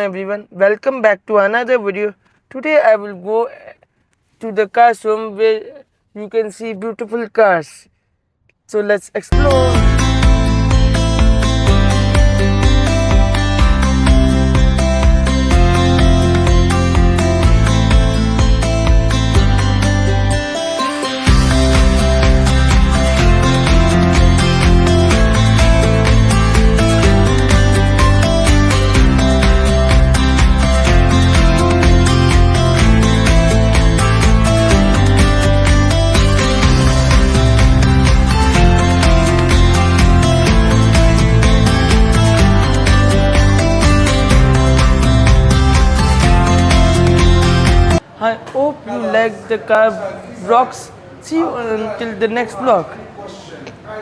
everyone, welcome back to another video. Today I will go to the car showroom where you can see beautiful cars. So let's explore. I hope you like the car Rox. See you until the next vlog.